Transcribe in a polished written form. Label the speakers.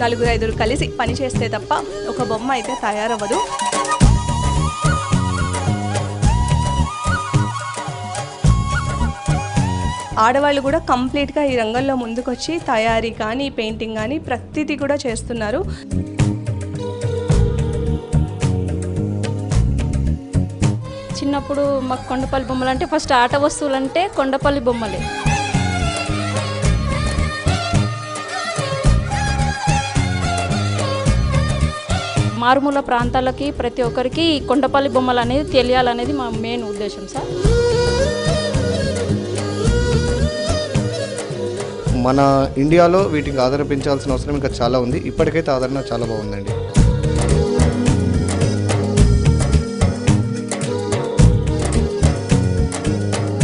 Speaker 1: నలుగురు ఐదుగురు కలిసి పని చేస్తే తప్ప ఒక బొమ్మ అయితే తయారవ్వదు. ఆడవాళ్ళు కూడా కంప్లీట్గా ఈ రంగంలో ముందుకొచ్చి తయారీ కానీ పెయింటింగ్ కానీ ప్రతిదీ కూడా చేస్తున్నారు.
Speaker 2: చిన్నప్పుడు మాకు కొండపల్లి బొమ్మలు అంటే ఫస్ట్ ఆట వస్తువులు అంటే కొండపల్లి బొమ్మలే. మారుమూల ప్రాంతాలకి ప్రతి ఒక్కరికి కొండపల్లి బొమ్మలు అనేది తెలియాలనేది మా మెయిన్ ఉద్దేశం సార్.
Speaker 3: మన ఇండియాలో వీటికి ఆదరణ పెంచాల్సిన అవసరం ఇంకా చాలా ఉంది. ఇప్పటికైతే ఆదరణ చాలా బాగుందండి.